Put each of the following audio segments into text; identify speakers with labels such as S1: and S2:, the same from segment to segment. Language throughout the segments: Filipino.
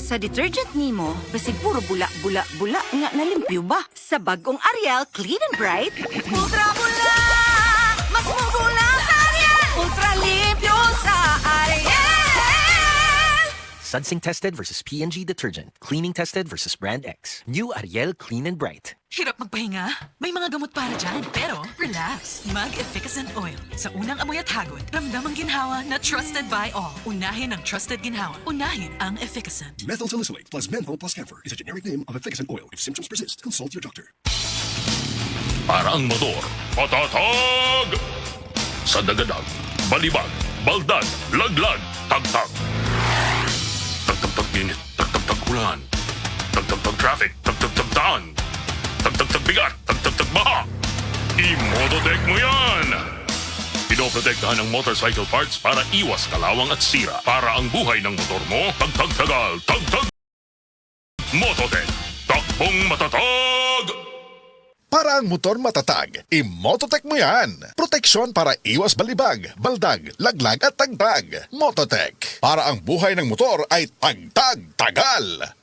S1: Sa detergent nimo, basig puro bula nga nalimpyo ba? Sa bagong Ariel Clean and Bright, ultra bula! Mas mubula sa Ariel! Ultra limpyo sa Ariel!
S2: Sudsing tested versus P&G detergent. Cleaning tested versus brand X. New Ariel Clean and Bright.
S3: Hirap magpahinga? May mga gamot para dyan. Pero, relax. Mag-Efficacent Oil. Sa unang amoy at hagod, ramdam ang ginhawa na trusted by all. Unahin ang trusted ginhawa. Unahin ang Efficacent.
S4: Methyl salicylate plus menthol plus camphor is a generic name of efficacent oil. If symptoms persist, consult your doctor.
S5: Para ang motor, patatag! Sa dagadag, balibag, baldag, laglag, tagtag. Tagtagtag init, tagtagtag ulan. Tagtagtag traffic, tagtagtag daan. Tagtagtag bigat, tagtagtag baha. I-Mototech mo yan! Pinoprotektahan ng motorcycle parts para iwas kalawang at sira. Para ang buhay ng motor mo, tagtagtagal, tagtag! Mototech, takbong matatag!
S6: Para ang motor matatag, i-Mototech mo yan. Proteksyon para iwas balibag, baldag, laglag at tagtag. Mototech. Para ang buhay ng motor ay tagtag-tagal.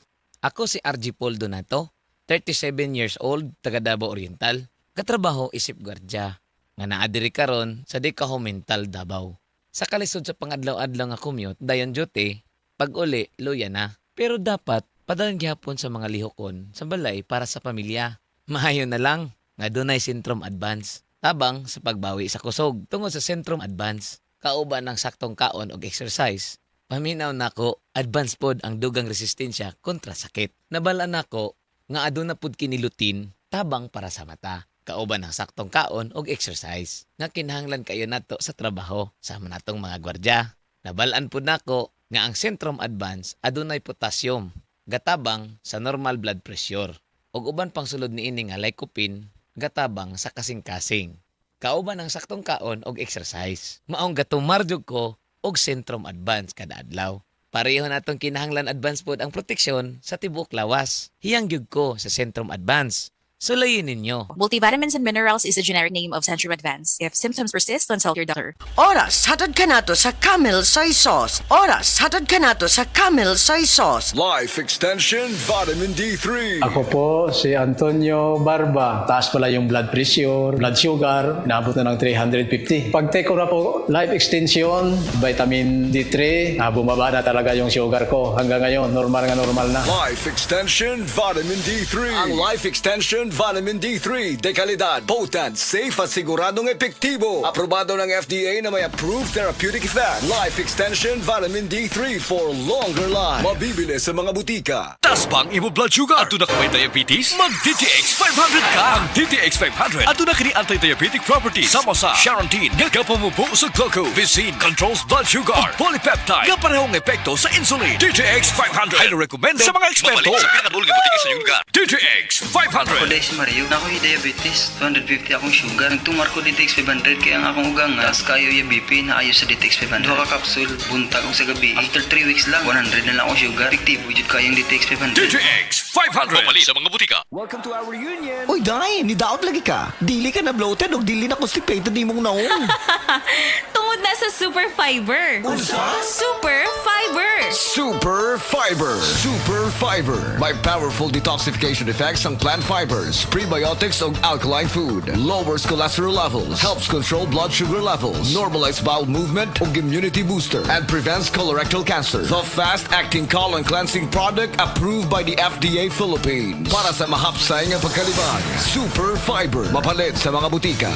S7: Ako si RG Paul Donato, 37 years old, taga Davao Oriental. Katrabaho isip gwardya. Nga naadiri karon sa di kaho mental Davao. Sa kalisod sa pangadlaw-adlaw nga commute, dayon duty, pag uli, luya na. Pero dapat, padalan gihapon sa mga lihokon sa balay para sa pamilya. Mahayo na lang, nga dunay Centrum Advance. Tabang sa pagbawi sa kusog tungod sa Centrum Advance. Kauban ng saktong kaon og exercise. Paminaw nako, advance pod ang dugang resistensya kontra sakit. Nabalaan nako nga aduna pud kinilutin tabang para sa mata. Kauban ng saktong kaon og exercise. Nga kinahanglan kayo nato sa trabaho sa natong mga gwardya. Nabalaan pud nako nga ang Centrum Advance adunay potassium gatabang sa normal blood pressure. Og uban pang sulod niini nga lycopene gatabang sa kasing-kasing. Kauban ang saktong kaon og exercise. Maong gatumarjog ko og Centrum Advance kada adlaw. Pareho natong kinahanglan advance pod ang proteksyon sa tibuok lawas. Hiyang gyud ko sa Centrum Advance. Sulayin ninyo.
S8: Multivitamins and minerals is the generic name of Centrum Advance. If symptoms persist, consult your doctor.
S9: Oras, hatad ka nato sa Camel Soy Sauce. Oras, hatad ka nato sa Camel Soy Sauce.
S10: Life Extension Vitamin D3.
S11: Ako po si Antonio Barba. Taas pala yung blood pressure, blood sugar, naabot na ng 350. Pag take ko na po Life Extension, vitamin D3, bumaba na talaga yung sugar ko. Hanggang ngayon, normal na.
S10: Life Extension Vitamin D3. Ang Life Extension Vitamin D3, dekalidad, potent, safe at siguradong epektibo. Aprobado ng FDA na may approved therapeutic effect. Life Extension Vitamin D3 for longer life. Mabibili sa mga butika.
S12: Tas bang imo blood sugar? Ato na kamay diabetes? Mag DTX 500 ka! Ang DTX 500 ato na kini anti-diabetic properties. Sama sa Charantine, nga pamubo sa glucose. Visin controls blood sugar. Ug polypeptide, nga parehong epekto sa insulin. DTX 500 ay recommended sa mga eksperto. Mabalik sa pinakadulong nga butika sa iyong lugar. DTX 500.
S13: Si Mario, ako'y diabetes, 250 akong sugar. Nagtumar ko DTX 500 kaya ang akong ugang nga. Tapos kayo yung BP na ayos sa DTX 500. Duha ka kapsul, buntag sa gabi. After 3 weeks lang, 100 na lang akong sugar. Efektibo, jud kayong DTX 500.
S12: DTX 500. Mabalik sa mga butika.
S9: Welcome to our reunion. Uy, Day, nidaot lagi ka. Dili ka na bloated o dili na constipated ni mong naong.
S8: Tungod na sa Super Fiber.
S9: Unsa?
S8: Super Fiber.
S10: Super Fiber. Super Fiber. May powerful detoxification effects ang plant fibers, prebiotics o alkaline food. Lowers cholesterol levels, helps control blood sugar levels, normalize bowel movement o immunity booster, and prevents colorectal cancer. The fast-acting colon cleansing product approved by the FDA Philippines. Para sa mahapsay nga pagkalibang, Super Fiber. Mapalit sa mga butika.